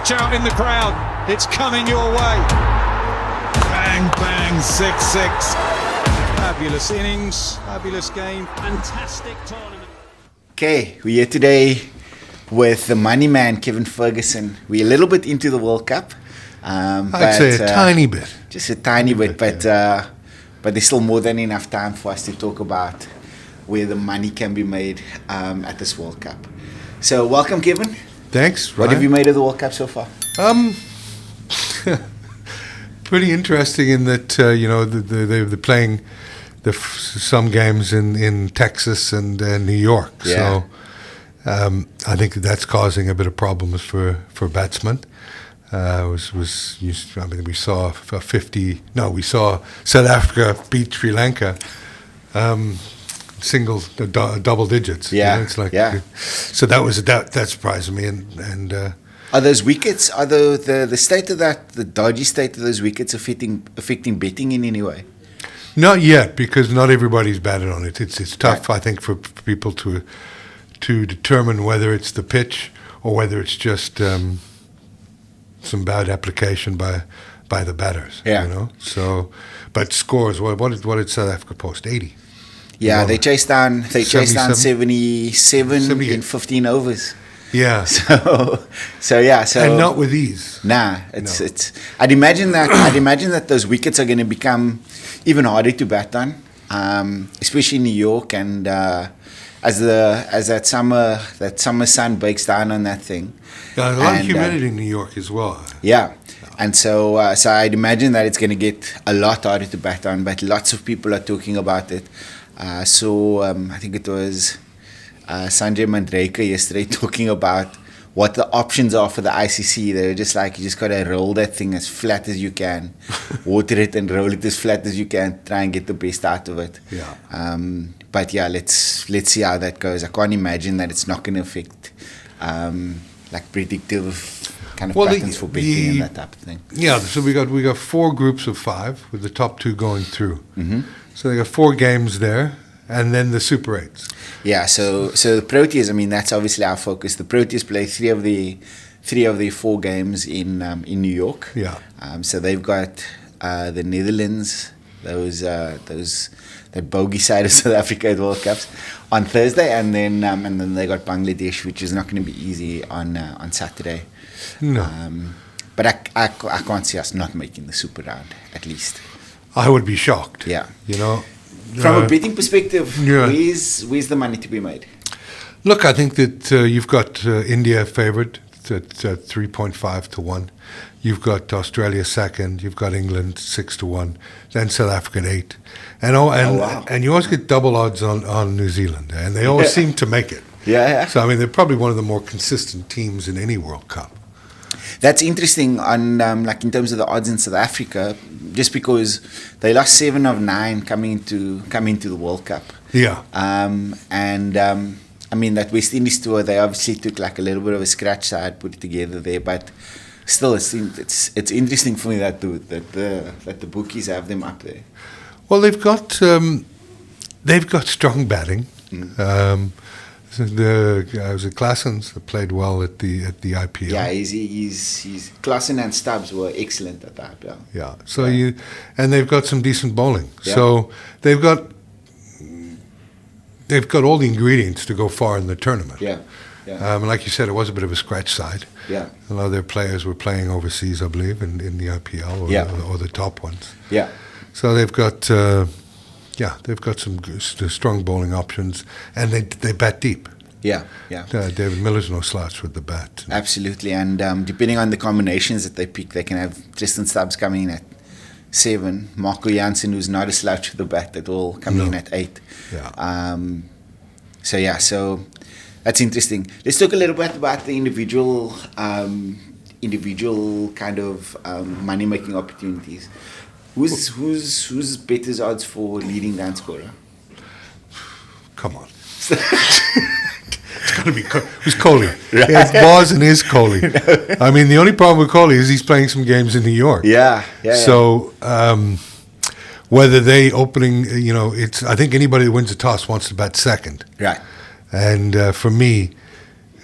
Watch out in the crowd. It's coming your way. Bang, bang, 6-6. Fabulous innings, fabulous game. Fantastic tournament. Okay, we're here today with the Moneyman, Kevin Ferguson. We're a little bit into the World Cup. I'd say a tiny bit. Just a tiny bit, but there's still more than enough time for us to talk about where the money can be made at this World Cup. So welcome, Kevin. Thanks, Ryan. What have you made of the World Cup so far? Pretty interesting in that, they're playing some games in Texas and New York. Yeah. So I think that's causing a bit of problems for batsmen. We saw we saw South Africa beat Sri Lanka double digits. Yeah, it's like, yeah. So that surprised me, and are those wickets? Are the state of the dodgy state of those wickets affecting betting in any way? Not yet, because not everybody's batted on it. It's tough, Right. I think, for people to determine whether it's the pitch or whether it's just some bad application by the batters. Yeah. So, but scores. What did South Africa post? 80. Yeah, Well, they chased down 77 78. in 15 overs. Yeah. So And not with ease. Nah, it's. I'd imagine that those wickets are going to become even harder to bat on, especially in New York, and as that summer sun breaks down on that thing. Yeah, a lot of humidity in New York as well. Yeah, and so I'd imagine that it's going to get a lot harder to bat on, but lots of people are talking about it. So I think it was Sanjay Mandraker yesterday talking about what the options are for the ICC. They were just like, you just got to roll that thing as flat as you can, water it and roll it as flat as you can, try and get the best out of it. Yeah. But yeah, let's see how that goes. I can't imagine that it's not going to affect like predictive kind of patterns for betting and that type of thing. Yeah, so we got 4 groups of 5 with the top 2 going through. Mm-hmm. So they got 4 games there, and then the Super 8s. Yeah, so the Proteas, I mean, that's obviously our focus. The Proteas play 3 of the 4 games in New York. Yeah. So they've got the Netherlands, that bogey side of South Africa at World Cups on Thursday, and then they got Bangladesh, which is not going to be easy on Saturday. No. But I can't see us not making the Super Round, at least. I would be shocked. Yeah. From a betting perspective, yeah. where's the money to be made? Look, I think that you've got India favoured at 3.5 to 1. You've got Australia second. You've got England 6 to 1. Then South Africa at 8. Wow. And you always get double odds on New Zealand, and they always seem to make it. Yeah. So I mean, they're probably one of the more consistent teams in any World Cup. That's interesting on like in terms of the odds in South Africa, just because they lost 7 of 9 coming into the World Cup. Yeah. I mean, that West Indies tour, they obviously took like a little bit of a scratch side, put it together there, but still, it's interesting for me that the bookies have them up there. Well, they've got strong batting. Mm. Was it Claessens that played well at the IPL? Yeah, he's Klaasen and Stubbs were excellent at the IPL. Yeah. So and they've got some decent bowling. Yeah. So they've got all the ingredients to go far in the tournament. Yeah. Like you said, it was a bit of a scratch side. Yeah. A lot of their players were playing overseas, I believe, in the IPL or the top ones. Yeah. So they've got some strong bowling options, and they bat deep. Yeah. David Miller's no slouch with the bat. Absolutely, and depending on the combinations that they pick, they can have Tristan Stubbs coming in at 7, Marco Jansen, who's not a slouch with the bat at all, coming in at 8. Yeah. So that's interesting. Let's talk a little bit about the individual kind of money-making opportunities. Who's better's odds for leading down scorer? Come on. It's got to be who's Kohli. Right. It's Boz and is Kohli. I mean, the only problem with Kohli is he's playing some games in New York. Yeah. So whether they opening, I think anybody that wins a toss wants to bat second. Right. And for me,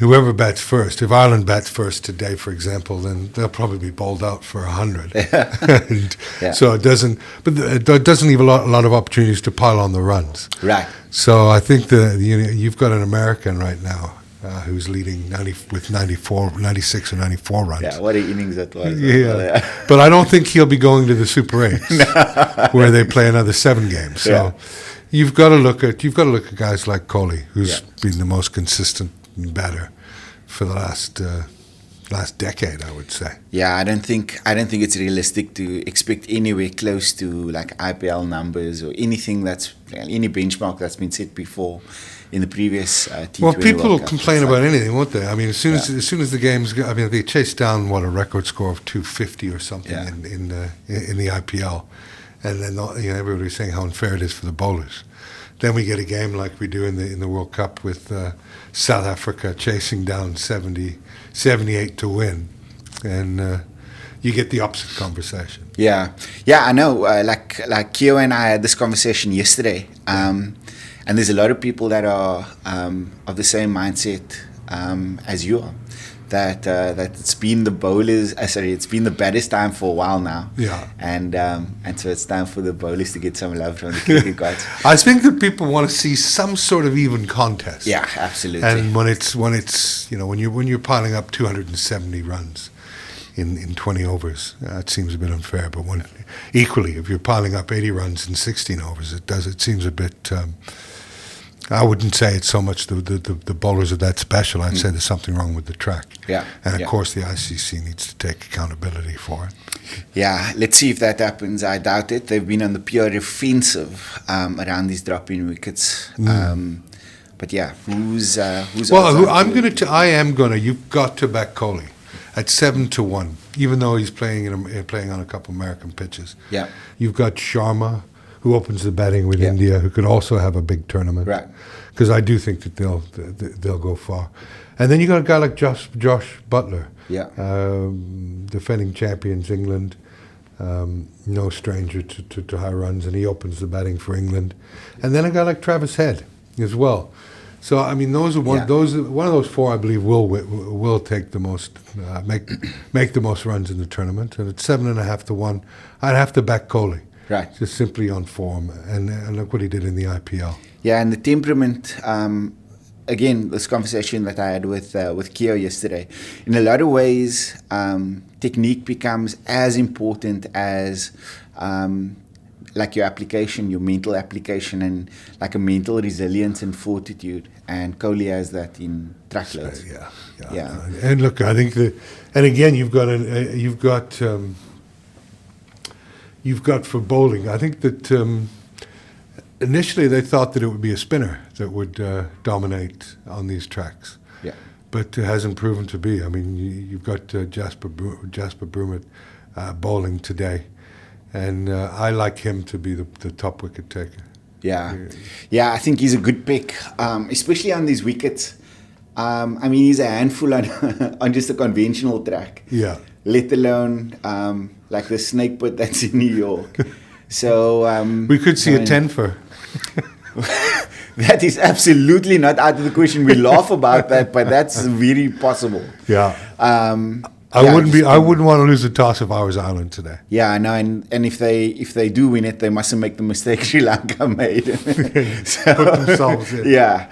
whoever bats first, if Ireland bats first today, for example, then they'll probably be bowled out for 100. And so it doesn't, but it doesn't leave a lot of opportunities to pile on the runs. Right. So I think you've got an American right now who's leading 96 or 94 runs. Yeah, what an innings that was. Yeah, but I don't think he'll be going to the Super 8s where they play another 7 games. So you've got to look at guys like Kohli, who's been the most consistent batter for the last decade, I would say. Yeah, I don't think it's realistic to expect anywhere close to like IPL numbers or anything any benchmark that's been set before in the previous T20 Well, people will World Cup. complain about anything, won't they? I mean, as soon as the games go, I mean, they chase down a record score of 250 or something in the IPL, and then everybody's saying how unfair it is for the bowlers. Then we get a game like we do in the World Cup with South Africa chasing down 78 to win, and you get the opposite conversation. Yeah, I know. Like Keo and I had this conversation yesterday, and there's a lot of people that are of the same mindset as you are. That it's been it's been the baddest time for a while now. Yeah. And so it's time for the bowlers to get some love from the cricket gods. I think that people want to see some sort of even contest. Yeah, absolutely. And when you're piling up 270 runs in 20 overs, it seems a bit unfair. But equally, if you're piling up 80 runs in 16 overs, it seems a bit. I wouldn't say it's so much the bowlers are that special. I'd say there's something wrong with the track. Yeah. And of course, the ICC needs to take accountability for it. Yeah, let's see if that happens. I doubt it. They've been on the pure offensive around these drop-in wickets. But yeah, who's well? I am gonna. You've got to back Kohli at 7-1, even though he's playing on a couple American pitches. Yeah. You've got Sharma, who opens the batting with India, who could also have a big tournament. Right. Because I do think that they'll go far. And then you got a guy like Josh Butler, defending champions England, no stranger to high runs, and he opens the batting for England. And then a guy like Travis Head as well. So I mean, one of those four, I believe, will take the most, make the most runs in the tournament. And at 7.5-1, I'd have to back Kohli. Right. Just simply on form, and look what he did in the IPL. Yeah, and the temperament, again, this conversation that I had with Keo yesterday, in a lot of ways, technique becomes as important as like your application, your mental application, and like a mental resilience and fortitude. And Kohli has that in truckloads. Yeah. And look, I think and again, you've got for bowling. I think that initially they thought that it would be a spinner that would dominate on these tracks. Yeah. But it hasn't proven to be. I mean, you've got Jasper Brumett bowling today, and I like him to be the top wicket taker. Yeah, I think he's a good pick, especially on these wickets. I mean, he's a handful on just a conventional track. Yeah. Let alone like the snake pit that's in New York. So we could see a 10 for. That is absolutely not out of the question. We laugh about that, but that's very possible. Yeah. I wouldn't want to lose a toss if I was Ireland today. Yeah, I know, and if they do win it, they mustn't make the mistake Sri Lanka made. So, put themselves in. Yeah.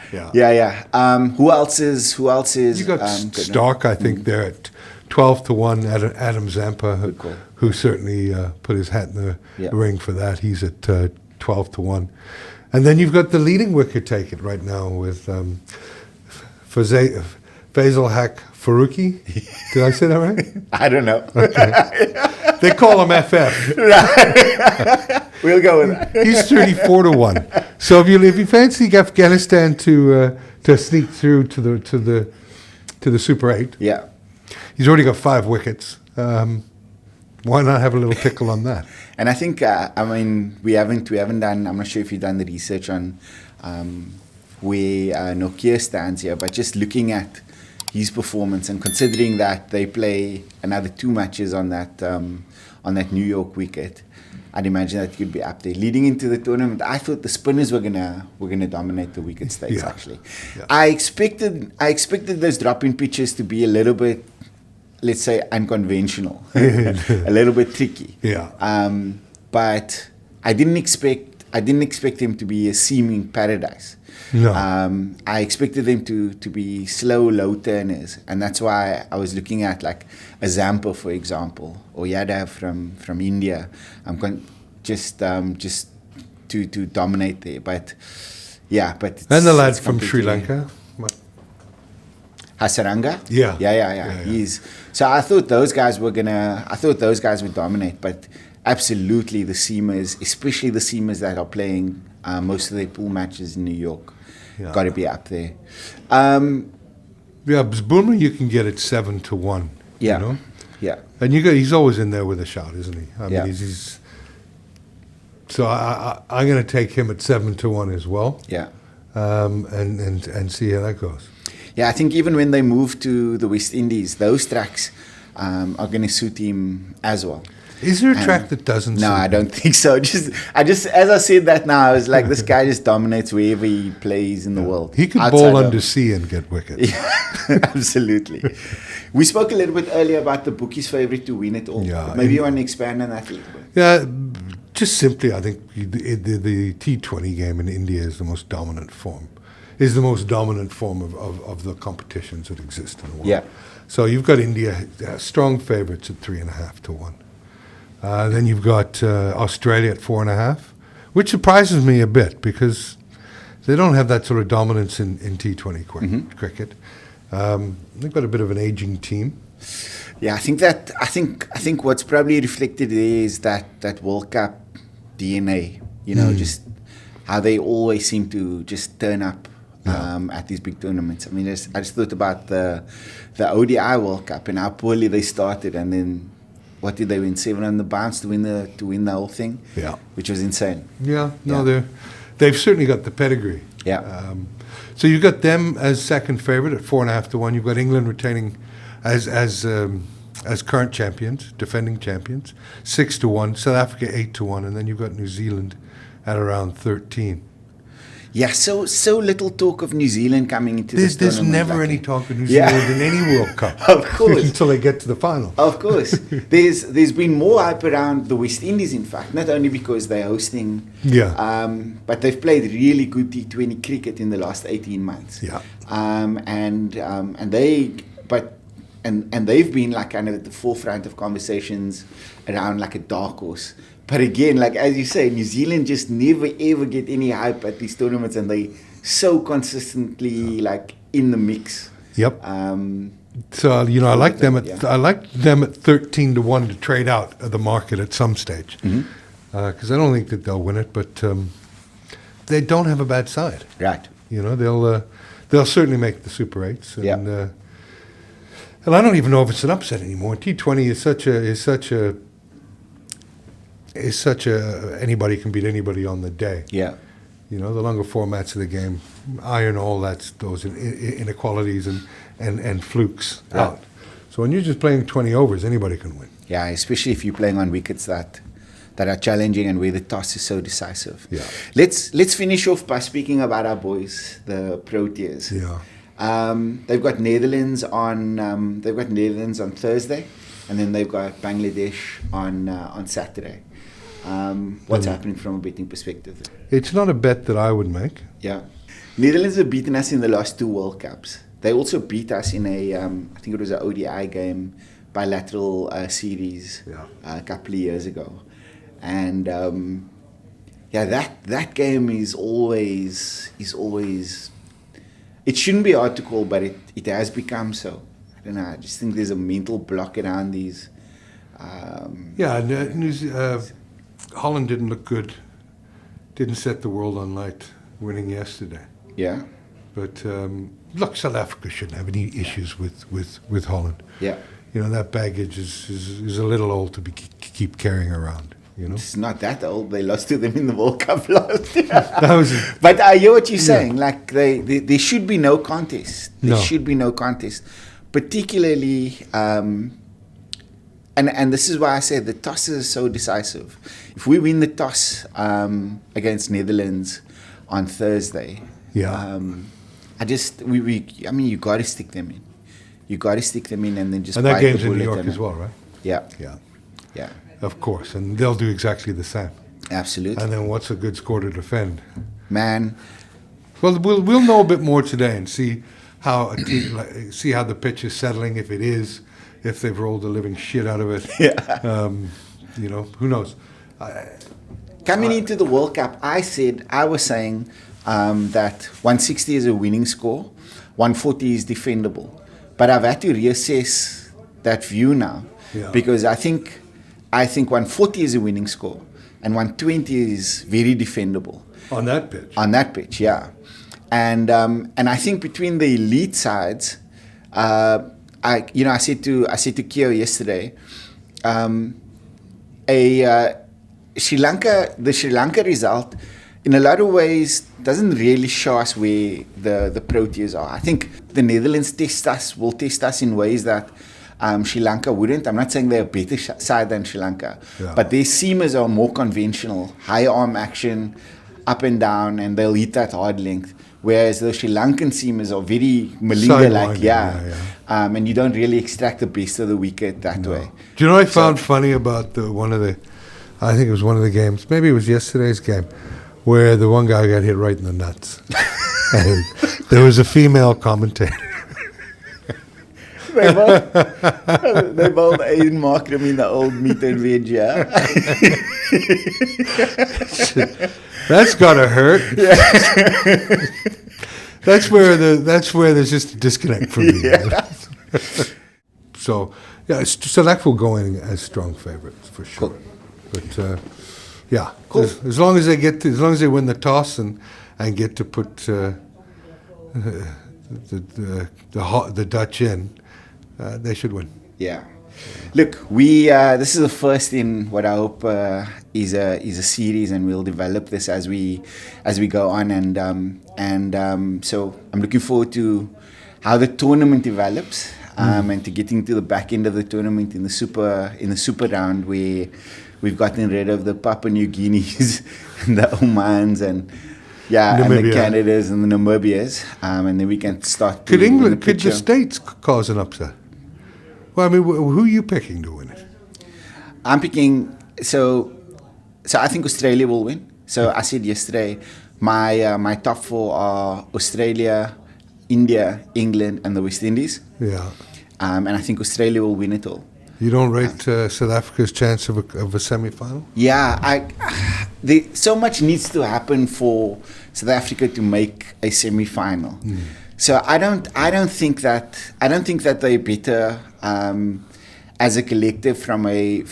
Who else is? You got Stark, I think, there at 12-1. Adam Zampa, who certainly put his hat in the ring for that. He's at 12-1. And then you've got the leading wicket taker right now with Faisal Haq Faruqi. Did I say that right? I don't know. Okay. They call him FF. We'll go with that. He's 34-1. So if you fancy Afghanistan to sneak through to the Super 8, he's already got 5 wickets. Why not have a little tickle on that? And I think we haven't done. I'm not sure if you've done the research on where Nokia stands here, but just looking at his performance and considering that they play another 2 matches on that New York wicket, I'd imagine that you'd be up there. Leading into the tournament, I thought the spinners were gonna dominate the wicket stakes. Yeah. Actually, Yeah. I expected those drop-in pitches to be a little bit, let's say, unconventional, a little bit tricky. Yeah. But I didn't expect him to be a seaming paradise. No. I expected them to be slow, low turners, and that's why I was looking at like a Zampa, for example, or Yadav from India. Just to dominate there, but it's, And the lad it's from Sri completely- Lanka. Hasaranga? Yeah. Yeah. So I thought those guys would dominate, but absolutely the seamers, especially the seamers that are playing most of their pool matches in New York, Yeah. got to be up there. Yeah, because Boomer you can get at 7-1. Yeah. You know? Yeah. And he's always in there with a shot, isn't he? I mean, Yeah. he's so I'm going to take him at 7-1 as well, Yeah. and see how that goes. Yeah, I think even when they move to the West Indies, those tracks are going to suit him as well. Is there a track that doesn't? No, suit I him? don't think so. I just, as I said that now, I was like, this guy just dominates wherever he plays in the world. He could outside bowl of- under sea and get wickets. Yeah, absolutely. We spoke a little bit earlier about the bookies' favorite to win it all. Yeah. Maybe you want to expand on that a little bit. Yeah, just simply, I think the T20 game in India is the most dominant form. Is the most dominant form of the competitions that exist in the world. Yeah. So you've got India strong favourites at 3.5-1. Then you've got Australia at 4.5, which surprises me a bit because they don't have that sort of dominance in T20 cricket. They've got a bit of an aging team. Yeah, I think what's probably reflected there is that World Cup DNA. You know, just how they always seem to just turn up at these big tournaments. I mean, I just thought about the ODI World Cup and how poorly they started, and then what did they win? 7 on the bounce to win the whole thing. Yeah. Which was insane. Yeah, no, Yeah. they've certainly got the pedigree. Yeah. So you've got them as second favourite at 4.5-1. You've got England retaining as current champions, defending champions, 6-1. South Africa 8-1, and then you've got New Zealand at around 13. Yeah, so little talk of New Zealand coming into this There's tournament. never like any it. talk of New Yeah. Zealand in any World Cup. Of course. Until they get to the final. Of course. There's been more hype around the West Indies, in fact, not only because they're hosting, Yeah. but they've played really good T20 cricket in the last 18 months. Yeah. And they've been like kind of at the forefront of conversations around like a dark horse. But again, like as you say, New Zealand just never ever get any hype at these tournaments, and they so consistently like in the mix. Yep. Um, So I like them at Yeah. I like them at 13-1 to trade out of the market at some stage, because I don't think that they'll win it, but they don't have a bad side. right. You know, they'll certainly make the Super 8s, and Yeah. and I don't even know if it's an upset anymore. T20 is such a anybody can beat anybody on the day. Yeah. You know, the longer formats of the game iron all those inequalities and flukes Yeah. out. So when you're just playing 20 overs, anybody can win. Yeah, especially if you're playing on wickets that are challenging and where the toss is so decisive. Yeah. Let's finish off by speaking about our boys, the Proteas. Yeah. They've got Netherlands on Thursday, and then they've got Bangladesh on Saturday. What's happening from a betting perspective? It's not a bet that I would make. Yeah. Netherlands have beaten us in the last 2 World Cups. They also beat us in I think it was an ODI game, bilateral series a couple of years ago. And that game is always, it shouldn't be hard to call, but it has become so. I don't know, I just think there's a mental block around these. Yeah, and Holland didn't look good. Didn't set the world on light winning yesterday. Yeah, But look, South Africa shouldn't have any issues with Holland. yeah. You know, that baggage is a little old to keep carrying around. You know, It's not that old. They lost to them in the World Cup last year. that was But I hear what you're saying. Like there should be no contest. There No. should be no contest. Particularly and this is why I say the toss is so decisive. If we win the toss against Netherlands on Thursday, I mean, you got to stick them in. You got to stick them in and then just. And that bite game's the in New bullet York as well, right? Yeah. Yeah. Yeah. Of course, and they'll do exactly the same. Absolutely. And then what's a good score to defend? Man. Well, we'll know a bit more today and see how see how the pitch is settling. If it is, if they've rolled the living shit out of it. Yeah. Who knows? Coming into the World Cup, I was saying that 160 is a winning score, 140 is defendable. But I've had to reassess that view now because I think 140 is a winning score and 120 is very defendable. On that pitch? On that pitch, yeah. And I think between the elite sides, I said to Keo yesterday, the Sri Lanka result, in a lot of ways, doesn't really show us where the Proteas are. I think the Netherlands will test us in ways that Sri Lanka wouldn't. I'm not saying they're a better side than Sri Lanka, but their seamers are more conventional, high arm action, up and down, and they'll hit that hard length. Whereas the Sri Lankan seamers are very Malinga-like, and you don't really extract the best of the wicket that way. Do you know what I found funny about I think it was one of the games, maybe it was yesterday's game, where the one guy got hit right in the nuts. And there was a female commentator. They both Aiden marked him in the old meat and veg, yeah. That's gotta hurt. Yeah. That's where there's just a disconnect for me. Yeah. So South Africa will go in as strong favorites for sure. Cool. But cool. As long as they win the toss and get to put the Dutch in, they should win. Yeah. Look, this is the first in what I hope is a series, and we'll develop this as we go on, and so I'm looking forward to how the tournament develops, and to getting to the back end of the tournament in the super round where we've gotten rid of the Papua New Guineas and the Omans and the Canadas and the Namibias, and then we can start. Could the States cause an upset? Well, I mean, who are you picking to win it? I'm picking. So I think Australia will win. So I said yesterday, my top four are Australia, India, England, and the West Indies. Yeah. And I think Australia will win it all. You don't rate South Africa's chance of a semi-final? Yeah, so much needs to happen for South Africa to make a semi-final. So I don't think that they're better as a collective from a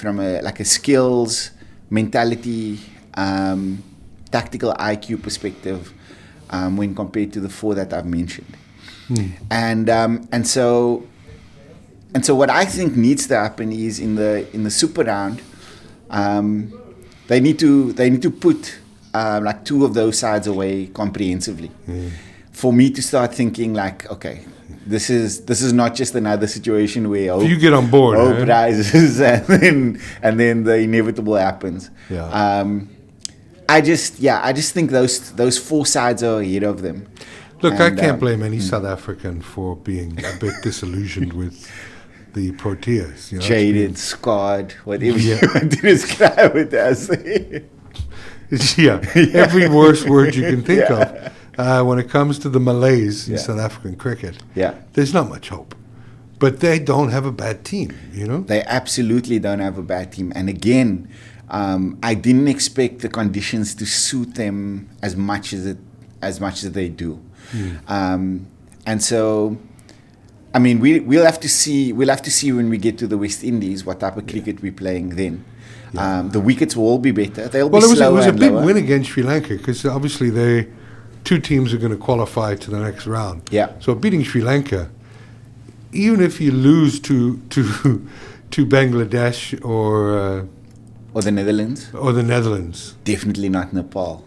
like a skills, mentality, tactical IQ perspective when compared to the four that I've mentioned. And so what I think needs to happen is in the super round, they need to put like two of those sides away comprehensively. For me to start thinking like, okay, this is not just another situation where hope, you get on board, hope rises and then the inevitable happens. I just think those four sides are ahead of them. Look, I can't blame any South African for being a bit disillusioned with the Proteas. You know, jaded, scarred, whatever you want to describe it as. Every worse word you can think of. When it comes to the Malays in South African cricket, there's not much hope. But they don't have a bad team, you know? They absolutely don't have a bad team. And again, I didn't expect the conditions to suit them as much as they do. And so, I mean, we'll have to see when we get to the West Indies what type of cricket we're playing then. The wickets will all be better. They'll be slower. It was a big lower. win against Sri Lanka because obviously two teams are going to qualify to the next round. Yeah. So beating Sri Lanka, even if you lose to Bangladesh or the Netherlands, definitely not Nepal.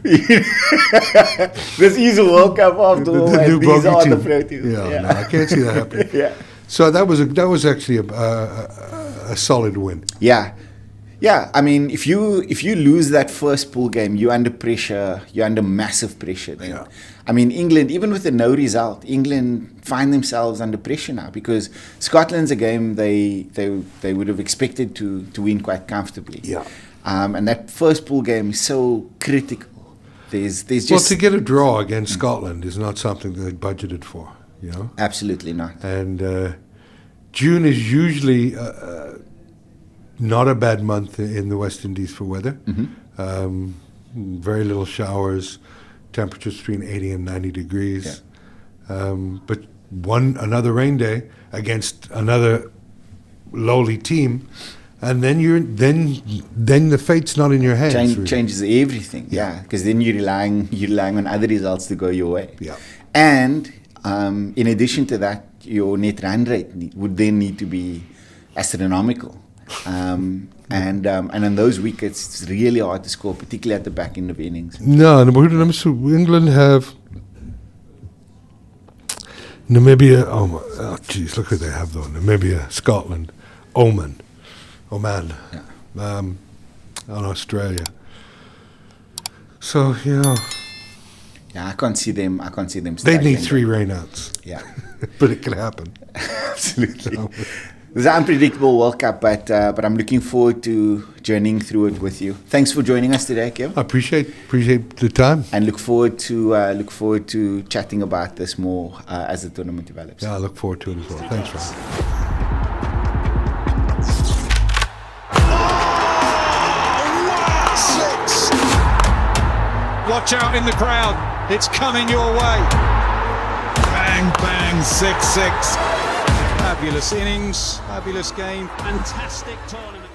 This is a World Cup after all, and these are the Proteas. No, I can't see that happening. So that was actually a solid win. Yeah. Yeah, I mean, if you lose that first pool game, you're under pressure. You're under massive pressure. Then. Yeah. I mean, England, even with a no result, England find themselves under pressure now because Scotland's a game they would have expected to win quite comfortably. Yeah. And that first pool game is so critical. There's just Well, to get a draw against Scotland is not something they budgeted for. You know. Absolutely not. And June is usually not a bad month in the West Indies for weather. Very little showers, temperatures between 80 and 90 degrees. Yeah. But another rain day against another lowly team, and then the fate's not in your hands. Really. Changes everything. Yeah, because then you're relying on other results to go your way. Yeah. And in addition to that, your net run rate would then need to be astronomical. And on those wickets, it's really hard to score, particularly at the back end of innings. No, England have Namibia. Oh, geez, look who they have though: Namibia, Scotland, Oman, Yeah. and Australia. So Yeah, I can't see them. they need struggling. 3 rainouts. Yeah, But it can happen. absolutely. It's an unpredictable World Cup, but I'm looking forward to journeying through it with you. Thanks for joining us today, Kev. I appreciate the time. And look forward to chatting about this more as the tournament develops. Yeah, I look forward to it as well. Thanks, Ryan. Six. Watch out in the crowd. It's coming your way. Bang, bang, 6-6. Fabulous innings, fabulous game, fantastic tournament.